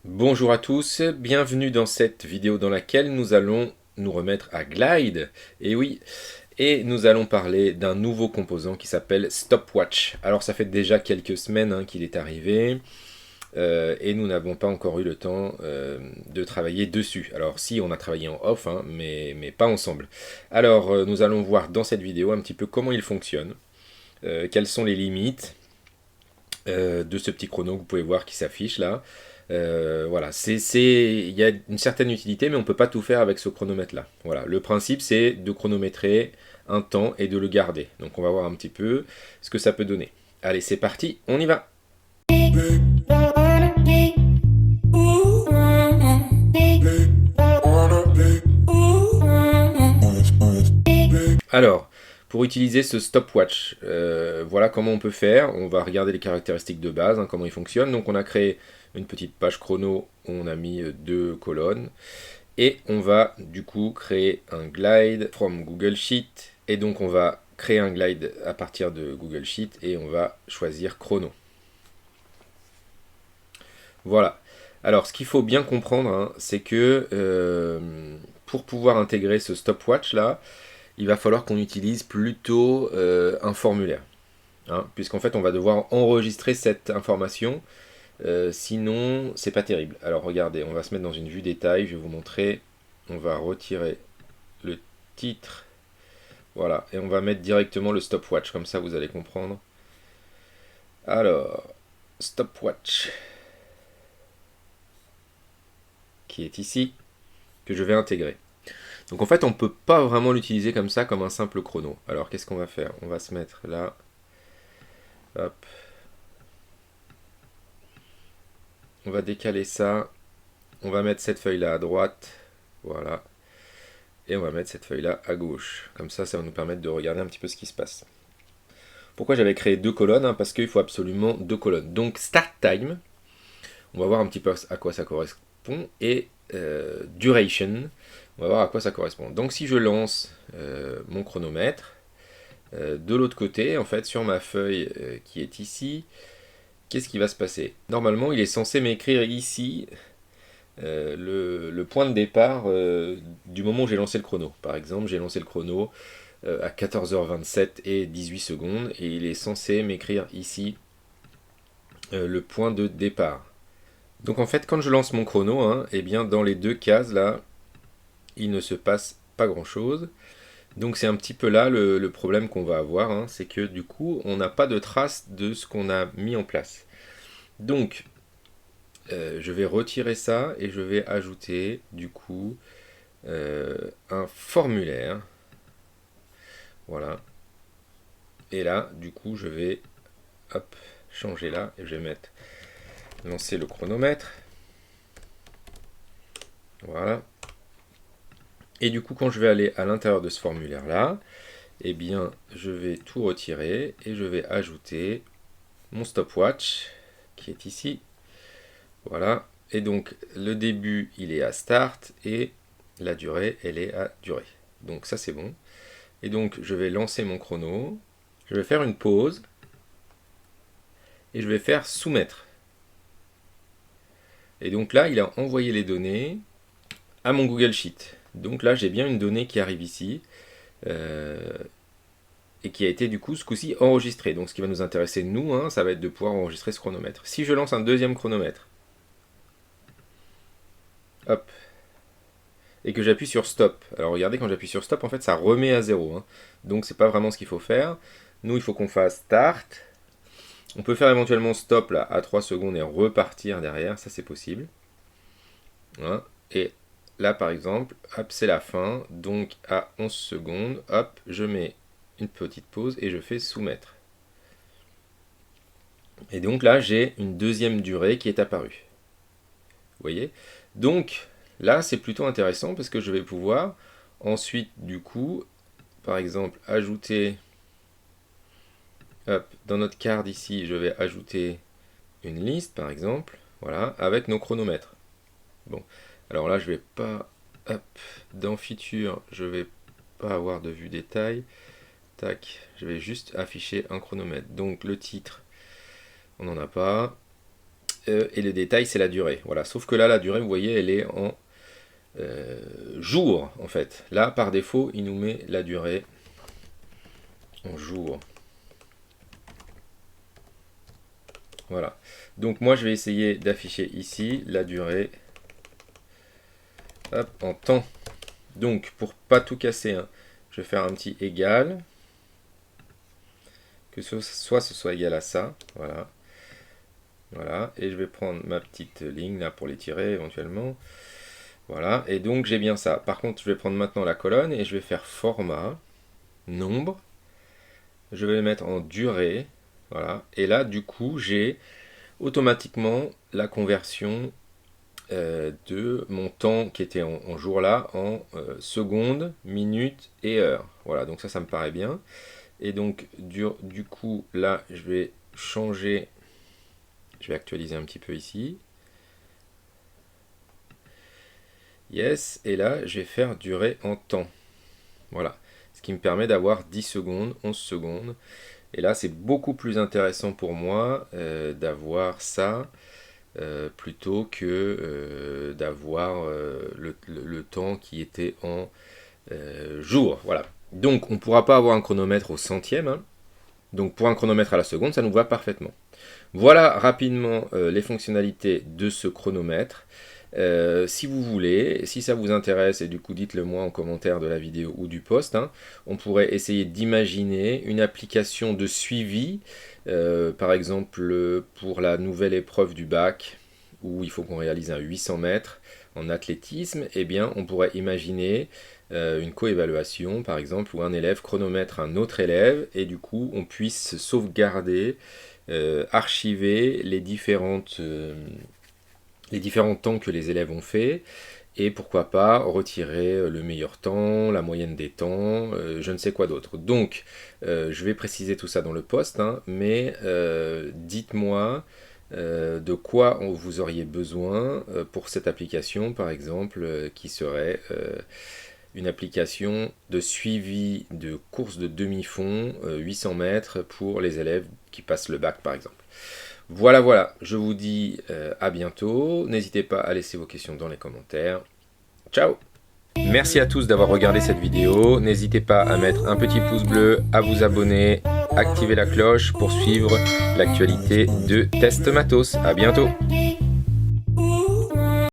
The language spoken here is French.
Bonjour à tous, bienvenue dans cette vidéo dans laquelle nous allons nous remettre à Glide. Et oui, et nous allons parler d'un nouveau composant qui s'appelle Stopwatch. Alors ça fait déjà quelques semaines qu'il est arrivé et nous n'avons pas encore eu le temps de travailler dessus. Alors si, on a travaillé en off, mais pas ensemble. Alors nous allons voir dans cette vidéo un petit peu comment il fonctionne, quelles sont les limites de ce petit chrono que vous pouvez voir qui s'affiche là. Voilà, il y a une certaine utilité, mais on ne peut pas tout faire avec ce chronomètre-là. Voilà, le principe c'est de chronométrer un temps et de le garder. Donc on va voir un petit peu ce que ça peut donner. Allez, c'est parti, on y va. Alors, pour utiliser ce stopwatch, voilà comment on peut faire. On va regarder les caractéristiques de base, comment il fonctionne. Donc on a créé une petite page chrono où on a mis deux colonnes. Et on va du coup créer un glide from Google Sheet. Et donc on va créer un glide à partir de Google Sheet et on va choisir chrono. Voilà. Alors ce qu'il faut bien comprendre, c'est que pour pouvoir intégrer ce stopwatch là, il va falloir qu'on utilise plutôt un formulaire. Puisqu'en fait on va devoir enregistrer cette information, sinon c'est pas terrible. Alors regardez, on va se mettre dans une vue détail, je vais vous montrer. On va retirer le titre, voilà, et on va mettre directement le stopwatch, comme ça vous allez comprendre. Alors, stopwatch, qui est ici, que je vais intégrer. Donc en fait on ne peut pas vraiment l'utiliser comme ça, comme un simple chrono. Alors qu'est-ce qu'on va faire? On va se mettre là, hop, on va décaler ça, on va mettre cette feuille là à droite, voilà, et on va mettre cette feuille là à gauche. Comme ça va nous permettre de regarder un petit peu ce qui se passe. Pourquoi j'avais créé deux colonnes? Parce qu'il faut absolument deux colonnes. Donc start time, on va voir un petit peu à quoi ça correspond, et duration, on va voir à quoi ça correspond. Donc si je lance mon chronomètre, de l'autre côté, en fait, sur ma feuille qui est ici, qu'est-ce qui va se passer? Normalement, il est censé m'écrire ici le point de départ du moment où j'ai lancé le chrono. Par exemple, j'ai lancé le chrono à 14h27 et 18 secondes, et il est censé m'écrire ici le point de départ. Donc en fait, quand je lance mon chrono, eh bien dans les deux cases là, il ne se passe pas grand chose. Donc c'est un petit peu là le problème qu'on va avoir, c'est que du coup, on n'a pas de trace de ce qu'on a mis en place. Donc, je vais retirer ça et je vais ajouter du coup un formulaire. Voilà. Et là, du coup, je vais hop, changer là et je vais mettre lancer le chronomètre. Voilà. Et du coup, quand je vais aller à l'intérieur de ce formulaire-là, eh bien, je vais tout retirer et je vais ajouter mon stopwatch qui est ici. Voilà. Et donc, le début, il est à start et la durée, elle est à durée. Donc, ça, c'est bon. Et donc, je vais lancer mon chrono. Je vais faire une pause et je vais faire soumettre. Et donc là, il a envoyé les données à mon Google Sheet. Donc là, j'ai bien une donnée qui arrive ici. Et qui a été du coup ce coup-ci enregistrée. Donc ce qui va nous intéresser nous, ça va être de pouvoir enregistrer ce chronomètre. Si je lance un deuxième chronomètre, hop, et que j'appuie sur stop, alors regardez, quand j'appuie sur stop, en fait ça remet à zéro. Donc c'est pas vraiment ce qu'il faut faire. Nous, il faut qu'on fasse start. On peut faire éventuellement stop là à 3 secondes et repartir derrière, ça c'est possible. Voilà. Et là par exemple, hop, c'est la fin, donc à 11 secondes, hop, je mets une petite pause et je fais soumettre. Et donc là, j'ai une deuxième durée qui est apparue. Vous voyez? Donc là, c'est plutôt intéressant parce que je vais pouvoir ensuite, du coup, par exemple, ajouter, hop, dans notre card ici, je vais ajouter une liste, par exemple, voilà, avec nos chronomètres. Bon, alors là, je vais pas, hop, dans Feature, je vais pas avoir de vue détail. Tac, je vais juste afficher un chronomètre. Donc le titre, on n'en a pas. et le détail c'est la durée. Voilà, sauf que là la durée, vous voyez, elle est en jours en fait. Là par défaut il nous met la durée en jours. Voilà, donc moi je vais essayer d'afficher ici la durée, hop, en temps. Donc pour pas tout casser, hein, je vais faire un petit égal, que ce soit égal à ça, voilà. Voilà, et je vais prendre ma petite ligne là pour les tirer éventuellement. Voilà, et donc j'ai bien ça. Par contre, je vais prendre maintenant la colonne et je vais faire format, nombre. Je vais le mettre en durée. Voilà, et là, du coup, j'ai automatiquement la conversion de mon temps qui était en jour là en secondes, minutes et heures. Voilà, donc ça me paraît bien. Et donc, du coup, là, je vais changer. Je vais actualiser un petit peu ici. Yes, et là, je vais faire durée en temps. Voilà, ce qui me permet d'avoir 10 secondes, 11 secondes. Et là, c'est beaucoup plus intéressant pour moi d'avoir ça plutôt que d'avoir le temps qui était en jours. Voilà. Donc, on ne pourra pas avoir un chronomètre au centième. Hein. Donc, pour un chronomètre à la seconde, ça nous va parfaitement. Voilà rapidement les fonctionnalités de ce chronomètre. Si vous voulez, si ça vous intéresse, et du coup dites-le moi en commentaire de la vidéo ou du post, hein, on pourrait essayer d'imaginer une application de suivi, par exemple pour la nouvelle épreuve du bac, où il faut qu'on réalise un 800 mètres en athlétisme, eh bien on pourrait imaginer une coévaluation par exemple, où un élève chronomètre un autre élève, et du coup on puisse sauvegarder, archiver les différents temps que les élèves ont fait, et pourquoi pas retirer le meilleur temps, la moyenne des temps, je ne sais quoi d'autre. Donc, je vais préciser tout ça dans le post, hein, mais dites-moi de quoi vous auriez besoin pour cette application, par exemple, qui serait une application de suivi de course de demi-fond, 800 mètres pour les élèves qui passent le bac, par exemple. Voilà, je vous dis à bientôt. N'hésitez pas à laisser vos questions dans les commentaires. Ciao! Merci à tous d'avoir regardé cette vidéo. N'hésitez pas à mettre un petit pouce bleu, à vous abonner, activer la cloche pour suivre l'actualité de Test Matos. À bientôt!